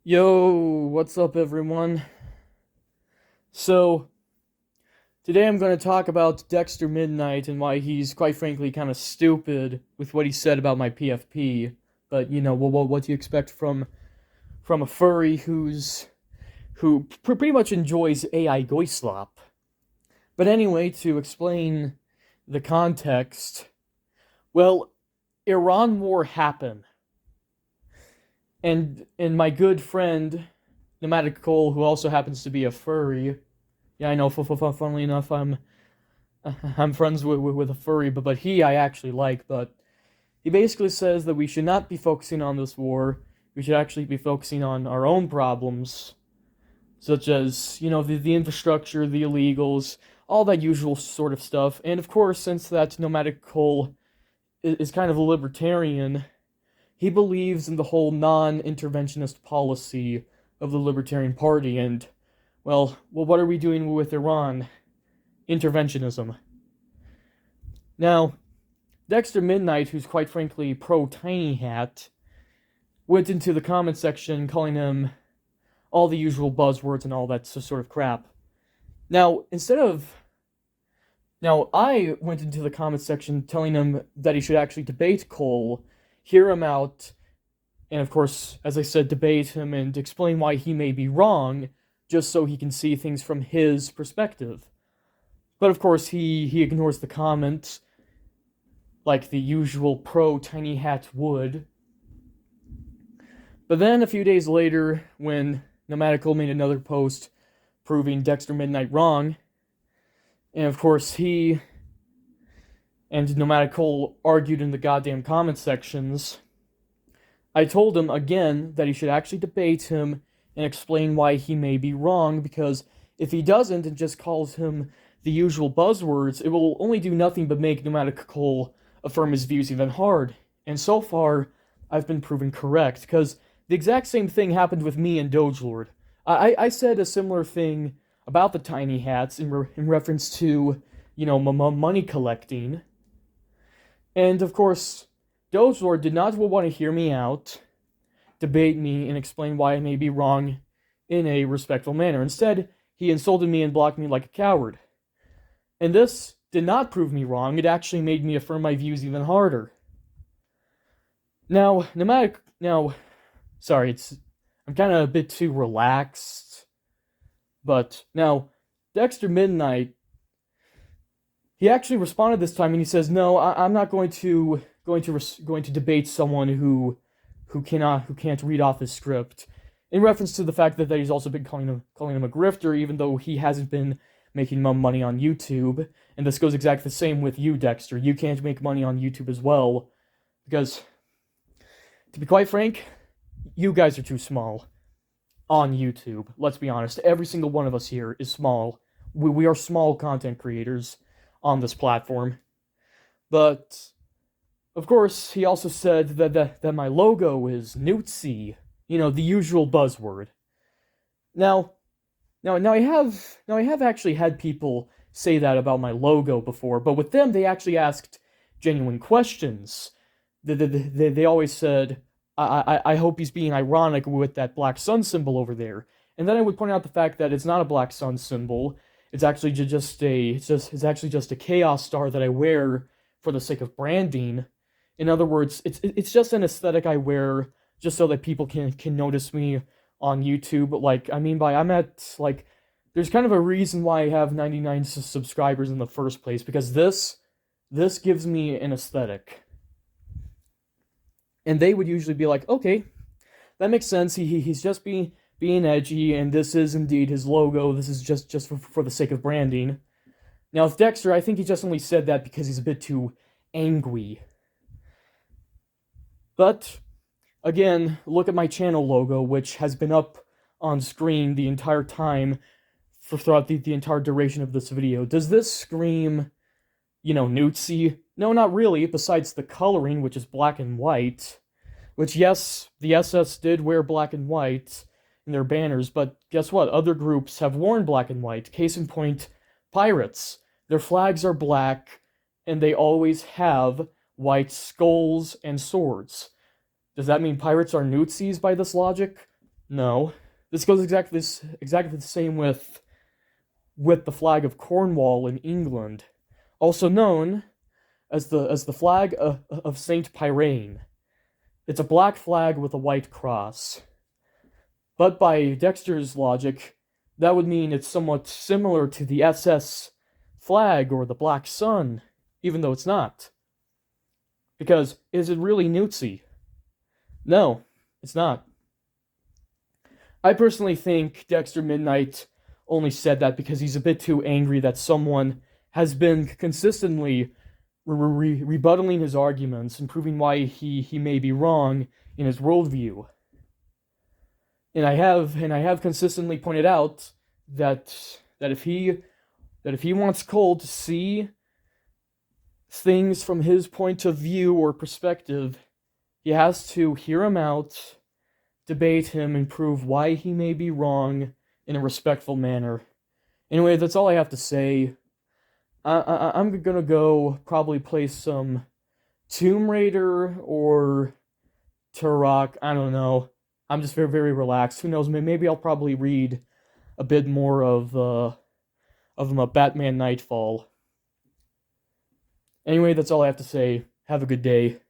Yo, what's up, everyone? So, today I'm going to talk about Dexter Midnight and why he's, quite frankly, kind of stupid with what he said about my PFP. But, what do you expect from a furry who pretty much enjoys AI goislop? But anyway, to explain the context, well, Iran war happened, and my good friend, Pneumatic Cole, who also happens to be a furry. Yeah, I know. Funnily enough, I'm friends with a furry, but he I actually like. But he basically says that we should not be focusing on this war. We should actually be focusing on our own problems, such as the infrastructure, the illegals, all that usual sort of stuff. And of course, since that Nomadic Cole is kind of a libertarian, he believes in the whole non-interventionist policy of the Libertarian Party. And well, what are we doing with Iran? Interventionism. Now, Dexter Midnight, who's quite frankly pro Tiny Hat, went into the comment section calling him all the usual buzzwords and all that sort of crap. Now, I went into the comment section telling him that he should actually debate Cole, hear him out, and of course, as I said, debate him and explain why he may be wrong, just so he can see things from his perspective. But of course, he ignores the comments, like the usual pro Tiny Hat would. But then a few days later, when Nomadical made another post proving Dexter Midnight wrong, and of course he and Nomadical argued in the goddamn comment sections, I told him again that he should actually debate him and explain why he may be wrong, because if he doesn't and just calls him the usual buzzwords, it will only do nothing but make Nomadical affirm his views even hard. And so far, I've been proven correct, because the exact same thing happened with me and Dogelord. I said a similar thing about the Tiny Hats in reference to, money collecting. And of course, Dogelord did not want to hear me out, debate me, and explain why I may be wrong in a respectful manner. Instead, he insulted me and blocked me like a coward. And this did not prove me wrong, it actually made me affirm my views even harder. Now, I'm kind of a bit too relaxed, but now, Dexter Midnight, he actually responded this time and he says, "No, I'm not going to debate someone who can't read off his script." In reference to the fact that he's also been calling him a grifter, even though he hasn't been making money on YouTube. And this goes exactly the same with you, Dexter. You can't make money on YouTube as well, because, to be quite frank, you guys are too small on YouTube. Let's be honest. Every single one of us here is small. We are small content creators on this platform. But of course, he also said that my logo is newtsy. The usual buzzword. Now I have actually had people say that about my logo before, but with them they actually asked genuine questions. They always said, I hope he's being ironic with that black sun symbol over there. And then I would point out the fact that it's not a black sun symbol. It's actually just a chaos star that I wear for the sake of branding. In other words, it's just an aesthetic I wear just so that people can notice me on YouTube. There's kind of a reason why I have 99 subscribers in the first place, because this gives me an aesthetic. And they would usually be like, okay, that makes sense. He's just being edgy, and this is indeed his logo. This is just for the sake of branding. Now, with Dexter, I think he just only said that because he's a bit too angry. But again, look at my channel logo, which has been up on screen the entire time throughout the entire duration of this video. Does this scream, newtsy? No, not really, besides the coloring, which is black and white. Which, yes, the SS did wear black and white in their banners, but guess what? Other groups have worn black and white. Case in point, pirates. Their flags are black, and they always have white skulls and swords. Does that mean pirates are newtsies by this logic? No. This goes exactly the same with the flag of Cornwall in England, also known as the flag of Saint Pyrrhane. It's a black flag with a white cross. But by Dexter's logic, that would mean it's somewhat similar to the SS flag or the Black Sun, even though it's not. Because is it really newtsy? No, it's not. I personally think Dexter Midnight only said that because he's a bit too angry that someone has been consistently rebuttaling his arguments and proving why he may be wrong in his worldview. And I have consistently pointed out that if he wants Cole to see things from his point of view or perspective, he has to hear him out, debate him, and prove why he may be wrong in a respectful manner. Anyway, that's all I have to say. I'm gonna go probably play some Tomb Raider or Turok. I don't know. I'm just very, very relaxed. Who knows? Maybe I'll probably read a bit more of Batman Nightfall. Anyway, that's all I have to say. Have a good day.